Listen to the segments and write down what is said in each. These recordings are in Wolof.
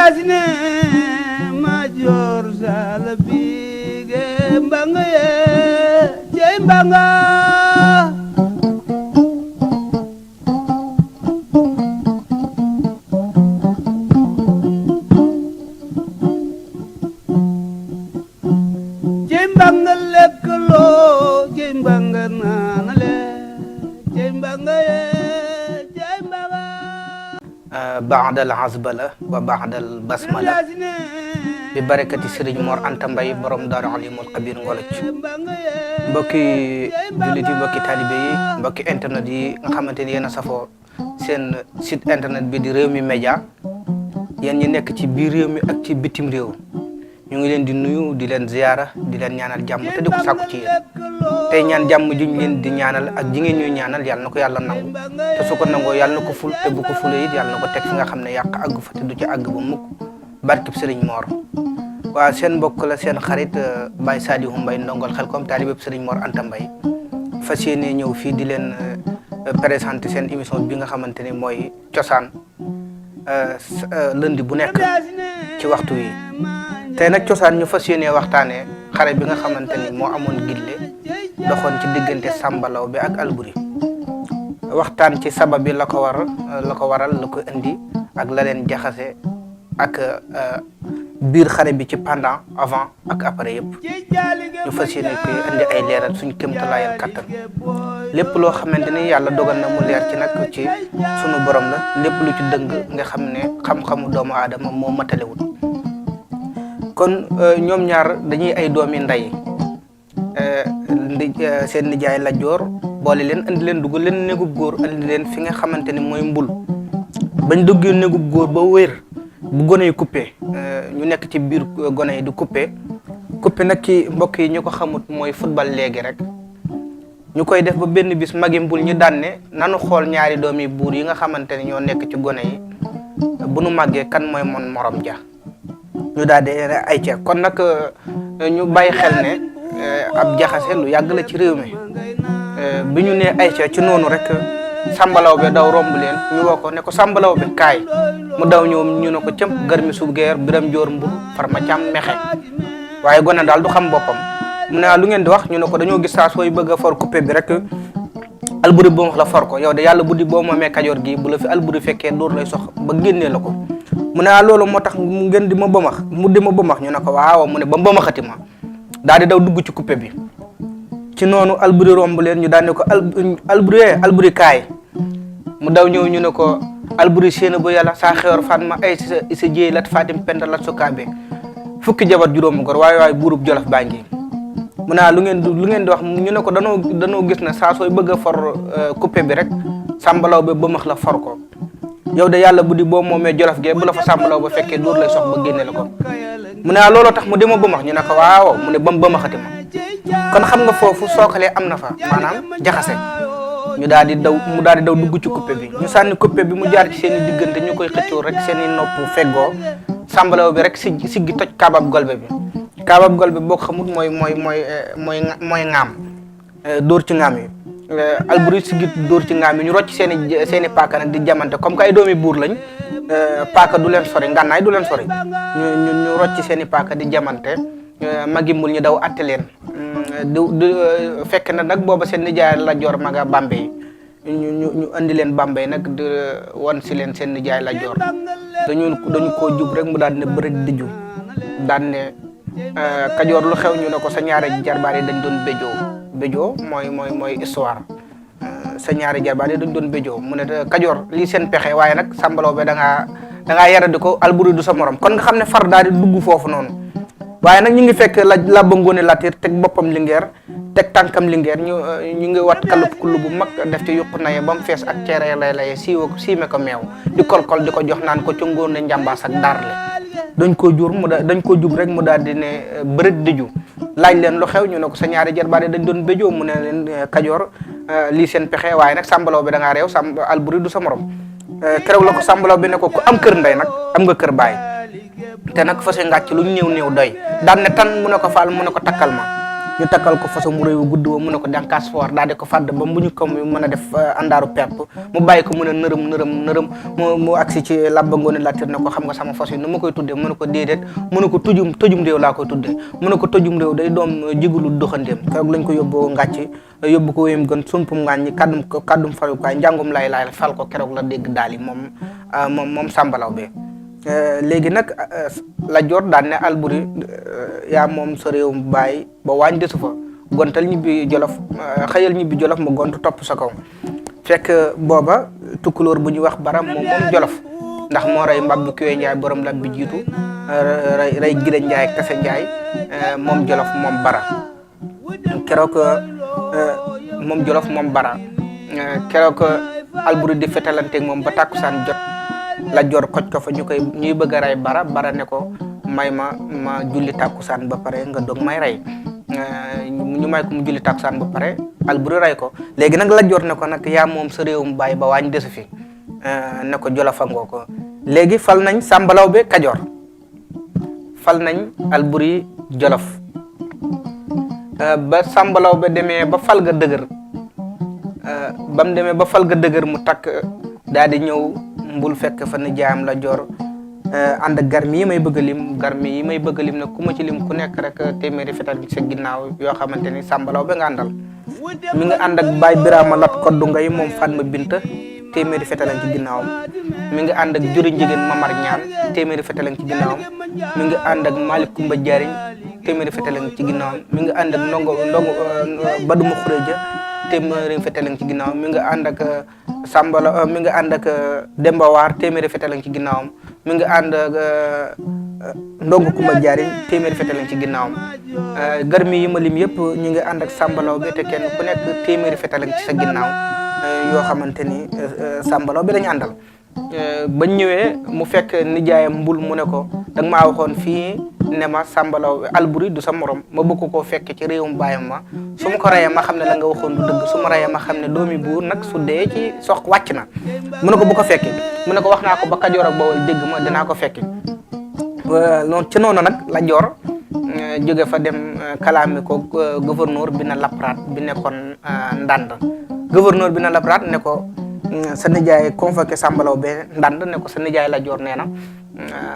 yasine major salabige mbanga ye jey mbanga jey mbanga leklo jey mbanga nanale jey mbanga ye jey mbanga بعد العزبلة وبعد البسملة ببركة Serigne Mor Anta Mbaye borom Daaru Alimul Xabir Ngoloc mbokki jullit yi mbokki taalibe yi mbokki internet yi nga xamante ni yéen a safoo seen site internet bi di Rewmi Média yéen ñi nekk ci biir réew mi ak ci bitim réew ñu ngi leen di nuyu di leen ziyaara di leen ñaanal jàmm te di ko sàkku ci yéen tey ñaan jàmm ji ñu leen di ñaanal ak ji ngeen ñuy ñaanal yàlla na ko yàlla nangu te su ko nangoo yàlla na ko ful te bu ko fulee it yàlla na ko teg fi nga xam ne yàq àgg fa te du ci àgg ba mukk barkib Serigne Mor waaw seen mbokk la seen xarit Baye Saliou Mbaye ndongol Xelkom taalibeb Serigne Mor Anta Mbaye fas yéene ñëw fii di leen présenter seen émission bi nga xamante ni mooy cosaan lundi bu nekk ci waxtu wi tey nag cosaan ñu fas yéene waxtaanee xare bi nga xamante ni moo amoon gille doxoon ci diggante Samba Laobé ak Alboury waxtaan ci sabab bi la ko waral la ko indi ak la leen jaxase ak biir xare bi ci pendant avant ak après yëpp ñu fas yéene koy indi ay leeral suñu kéemtalaayal kattan lépp loo xamante ni yàlla dogal na mu leer ci nag ci sunu borom la lépp lu ci dëng nga xam ne xam-xamu doomu aadama moo matalewul kon ñoom ñaar dañuy ay doomi ndey seen nijaay la joor boole leen andi leen dugal leen néegub góor andi leen fi nga xamante ni mooy mbul bañ duggee néegub góor ba wér bu gone yi coupé ñu nekk ci biir gone yi di coupé nag ci mbokk yi ñu ko xamut mooy football léegi rek ñu koy def ba benn bis magi mbul ñu daan ne nanu xool ñaari doomi buur yi nga xamante ni ñoo nekk ci gone yi bu nu màggee kan mooy mon morom ja ñu daal di ay ca kon nag ñu bàyyi xel ne ab jaxase lu yàgg la ci réew mi bi ñu nee ay ca ci noonu rek Samba Laobé daw romb leen ñu woo ko ne ko Samba Laobé kaay mu daw ñoom ñu ne ko cëmp garmi sub geer biram joor mbur farma càm mexe waaye gone daal du xam boppam mu ne lu ngeen di wax ñu ne ko dañoo gis saa sooy bëgg a for coupé bi rek Alboury boo wax la for ko yow de yàlla buddi boo moomee Kajoor gi bu la fi Alboury fekkee dóor lay sox ba génnee la ko mu ne loolu moo tax ngeen di ma bëmax mu di ma bëmax ñu ne ko waaw mu ne ba bëmaxati ma daal di daw dugg ci coupé bi ci noonu Alboury romb leen ñu daan ne ko Alboury kaay mu daw ñëw ñu ne ko Alboury séena bu yàlla saa xewar fan ma ay sa jéey lat fatim penta lat sukaabe fukki jabar juróomu gor waaye buurub Jolof baa ngi mu ne lu ngeen di wax ñu ne ko danoo gis ne saa sooy bëgg a for coupé bi rek Samba Laobé bëmax la for ko yow de yàlla buddi boo moomee Jolof gee bu la fa Samba Laobé fekkee dóor lay sox ba génne la ko mu ne looloo tax mu dema bëmax ñu ne ko waaw mu ne bam bëmaxati ma kon xam nga foofu sookalee am na fa maanaam jaxase mu daal di daw dugg ci coupé bi ñu sànni coupé bi mu jaar ci seen i diggante ñu koy xëccoo rek seen i nopp feggoo Samba Laobé rek siggi toj kaabab golbe bi boo ko xamut mooy ŋaam dóor ci ŋaam yi Alboury siggi dóor ci ŋaam yi ñu rocc seen i paaka nag di jamante comme que ay doomi buur lañ paaka du leen sori ngànnaay du leen sori ñu rocc seen i paaka di jamante magi mbul ñu daw atte leen du fekk na nag booba seen nijaay la joor maga Bambey ñu andi leen Bambey nag di wan si leen seen nijaay la joor dañu koo jub rek mu daan ne bëri diju daan ne Kajoor lu xew ñu ne ko sa ñaari jarbaar yi dañ doon béjoo mooy histoire sa ñaari jarbaar yi dañ doon béjoo mu ne Kajoor lii seen pexe waaye nag Samba Laobé da ngaa yara di ko Alboury du sa morom kon nga xam ne far daal di dugg foofu noonu waaye nag ñu ngi fekk la ba Ngoone Latiir teg boppam lingeer teg tànkam lingeer ñu ngi wat kullu bu mag def ci yuq naye ba mu fees ak ceere lay siime ko meew di kolkol di ko jox naan ko ci Ngoone njambaas ak darle dañ koo jub rek mu daal di ne bërit diju laaj leen lu xew ñu ne ko sa ñaari jarbaat dañ doon béjoo mu ne leen Kajoor lii seen pexe waaye nag Samba Laobé da ngaa réew Alboury du sa morom keroog la ko Samba Laobé ne ko ku am kër ndey nag am nga kër baay te nag fase ngàcc lu néew doy daan ne tan mu ne ko faal mu ne ko takkal ma ñu takkal ko façon mu réew gudd wa mu ne ko dankaas foor daal di ko fàdd ba mu ñu ko mën a def àndaaru pepp mu bàyyi ko mën a nërëm mu agsi ci Làbba Ngoone Latiir ne ko xam nga sama fas yi nu ma koy tuddee mu ne ko déedéet mu ne ko tojum réew laa koy tuddee mu ne ko tojum réew day doom jigulu doxandéem keroog lañ ko yóbbu ngàcc yóbbu ko wéyum gën sumpum ngaañ ñi kàddum fayukaay njàngum lay fal ko keroog la dégg daal yi moom Samba Laobé léegi nag Lat Joor daan ne Alburi yaa moom sa réewum baay ba waañ desu fa gontal ñibbi Jolof xëyal ñibbi Jolof mu gont topp sa kaw fekk booba tukkulóor bu ñuy wax Bara moom Jolof ndax moo rey Mbabbi Kuye Njaay borom lat bi jiitu rey Gide Njaay ak Kase Njaay moom Jolof moom Bara keroog moom Jolof moom Bara keroog Alburi di fetalanteeg moom ba tàkkusaan jot Lat Joor xoj ko fa ñuy bëgg a rey Bara ne ko may ma julli tàkkusaan ba pare nga dog may rey ñu may ko mu julli tàkkusaan ba pare Alburi rey ko léegi nag Lat Joor ne ko nag yaa moom sa réewum baay ba waañ desu fi ne ko Jolof a ngoo ko léegi fal nañ Samba Laobé Kajoor fal nañ Alburi Jolof ba Samba Laobé demee ba fal ga dëgër ba mu demee ba fal ga dëgër mu takk daal di ñëw mbul fekk fa ni jaayam Lat Joor ànd ak garmi yi may bëgg a lim nag ku ma ci lim ku nekk rek téeméeri fetal ci sa ginnaaw yoo xamante ni Samba Laobé nga àndal mi nga ànd ak Baay Biraama Lat Koddu Ngay moom Fatma Binta téeméeri fetalan ci ginnaawam mi ngi ànd ak Juri Njigéen Mamar Ñaan téeméeri fetalan ci ginnaawam mi ngi ànd ak Malick Kumba Jariñ téeméeri fetalan ci ginnaawam mi ngi ànd ak ndongo Baduma Xureja téeméeri fetalan ci ginnaawam mi ngi ànd ak mi ngi ànd ak Demba Waar téeméeri fetalan ci ginnaawam mi ngi ànd ak ndongo Kumba Jariñ téeméeri fetalan ci ginnaawam garmi yi ma lim yëpp ñu ngi ànd ak Samba Laobé te kenn ku nekk téeméeri fetalan ci sa ginnaaw yoo xamante ni Samba Laobé dañu àndal bañ ñëwee mu fekk nijaayam mbul mu ne ko da nga maa waxoon fii ne ma Samba Laobé Alburi du sa morom ma bëgg koo fekk ci réewum baayam ma su ma ko reyee ma xam ne la nga waxoon du dëgg su ma reyee ma xam ne doomi buur nag su dee ci sox wàcc na mu ne ko bu ko fekki mu ne ko wax naa ko ba Kajoor ak Bawol dégg ma dinaa ko fekki noonu nag Lat Joor jóge fa dem kalaami ko gouverneur bi na Lapraat bi nekkoon Ndand gouverneur bi na Lapraat ne ko sa nijaay convoqué Samba Laobé Ndand ne ko sa nijaay Lat Joor nee na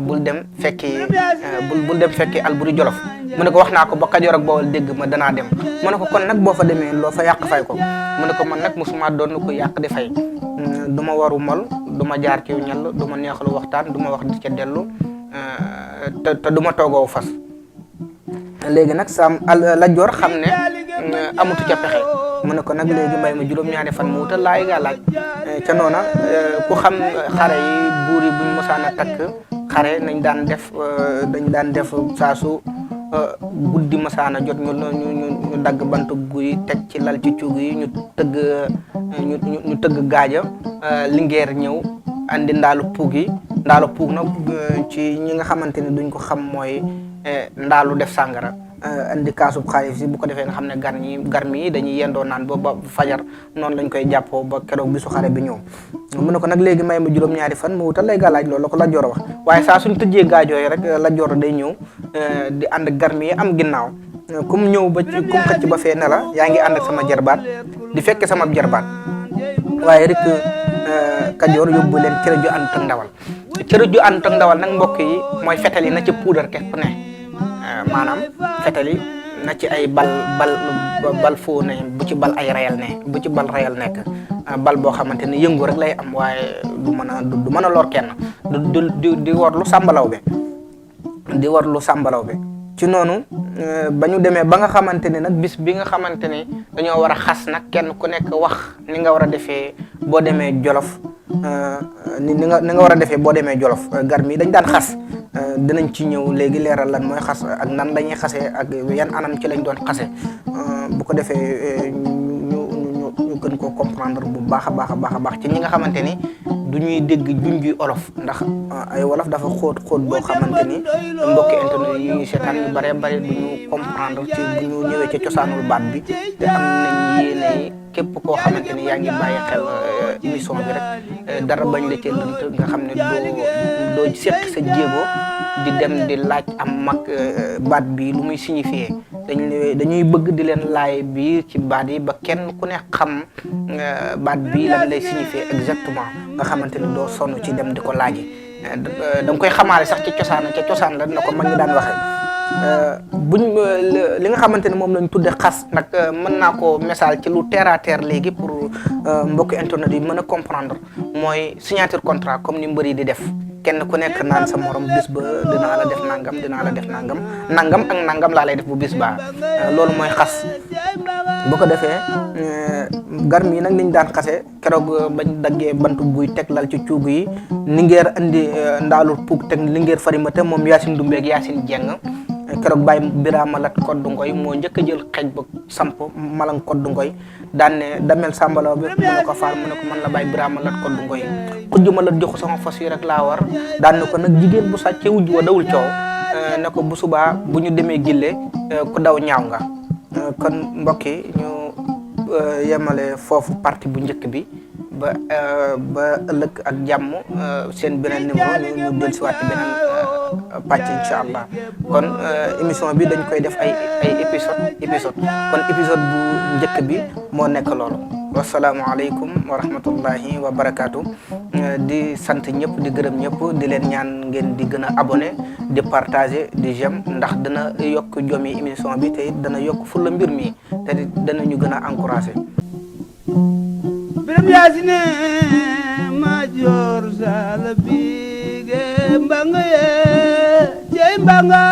bul dem fekki Alburi Jolof mu ne ko wax naa ko ba Kajoor ak Bawol dégg ma danaa dem mu ne ko kon nag boo fa demee loo fa yàq fay ko mu ne ko man nag mosuma doon ko yàq di fay du ma waru mol du ma jaar ci ñal du ma neexalu waxtaan du ma wax di ca dellu te du ma toogoo fas léegi nag Lat Joor xam ne amatu ca pexe mu ne ko nag léegi may ma juróom-ñaari fan mu wutal laay gaa laaj ca noona ku xam xare yi buur yi buñ mosaan a takk xare dañ daan def saa su guddi mosaan a jot ñu dagg bantu guy teg ci lal ci cuug yi ñu tëgg gaaja lingeer ñëw andi ndaalu puug nag ci ñi nga xamante ni duñ ko xam mooy ndaalu def sàngara andi kaasub xaalis yi bu ko defee nga xam ne garmi yi dañuy yendoo naan ba fajar noonu lañ koy jàppoo ba keroog bisu xare bi ñëw mu ne ko nag léegi may ma juróom-ñaari fan mu wutal lay gàllaaj loolu la ko Lat Joor wax waaye saa suñ tëjee gaajooyi rek Lat Joor day ñëw di ànd ak garmi yi am ginnaaw kum ñëw ba ci kum xëcc ba fee ne la yaa ngi ànd ak sama jarbaat di fekke sama jarbaat waaye rek Kajoor yóbbu leen cere ju ànd ak ndawal cere ju ànd ak ndawal nag mbokk yi mooy fetal yi na ci puudar képp ne maanaam fetal yi na ci ay bal foo ne bu ci bal ay rayal nekk bal boo xamante ni yëngu rek lay am waaye du mën a lor kenn di war lu Samba Laobé ci noonu ba ñu demee ba nga xamante ni nag bis bi nga xamante ni dañoo war a xas nag kenn ku nekk wax ni nga war a defee boo demee Jolof ni nga war a defee boo demee Jolof garmi dañ daan xas dinañ ci ñëw léegi leeral lan mooy xas ak nan lañuy xasee ak yan anam ci lañ doon xase bu ko defee ñu gën koo comprendre bu baax a baax ci ñi nga xamante ni du ñuy dégg junjuy olof ndax ay wolof dafa xóot boo xamante ni mbokki internet yi ñuy seetaan yu bare du ñu comprendre ci bu ñu ñëwee ci cosaanul baat bi te am nañ yéene képp koo xamante ni yaa ngi bàyyi xel émission bi rek dara bañ la cee lënt nga xam ne doo seq sa jéego di dem di laaj am mag baat bi lu muy signifier dañuy bëgg di leen laay biir ci baat yi ba kenn ku ne xam baat bi lan lay signifier exactement nga xamante ni doo sonn ci dem di ko laaji da nga koy xamaale sax ci cosaan la na ko mag ñi daan waxee buñ li nga xamante ni moom lañ tudde xas nag mën naa ko message ci lu terre à terre léegi pour mbokki internet yi mën a comprendre mooy signature contrat comme ni mbër yi di def kenn ku nekk naan sa morom bis ba dinaa la def nangam nangam ak nangam laa lay def bu bis baa loolu mooy xas bu ko defee garmi yi nag niñ daan xase keroog bañ daggee bantu buy teg lal ci cuugu yi Linguère andi ndaalul puug teg Linguère Farimata moom Yacine Doumbé ak Yacine Dieng keroog Baye Birama Lat Koddu Ngoy moo njëkk a jël xeej ba samp Malang Koddu Ngoy daan ne damel sàmbalaw bi mu ne ko faal mu ne ko man la Baye Birama Lat Koddu Ngoy xujju ma la joxu sama fas yi rek laa war daan ne ko nag jigéen bu sàccee wujj wa dawul coow ne ko bu subaa bu ñu demee gille ku daw ñaaw nga kon mbokk yi ñu yemale foofu partie bu njëkk bi ba ëllëg ak jàmm seen beneen numéro ñu del si waat beneen pàcc incha allah kon émission bi dañ koy def ay épisode kon épisode bu njëkk bi moo nekk loolu wasalaamualeykum wa rahmatullahi wa barakaatu di sant ñëpp di gërëm ñëpp di leen ñaan ngeen di gën a abonné di partager di j'aime ndax dana yokk jomi émission bi te it dana yokk fulla mbir mi te dana ñu gën a encouragé Biram Yacine Madior Sala Bigué Mbanga ye Mbanga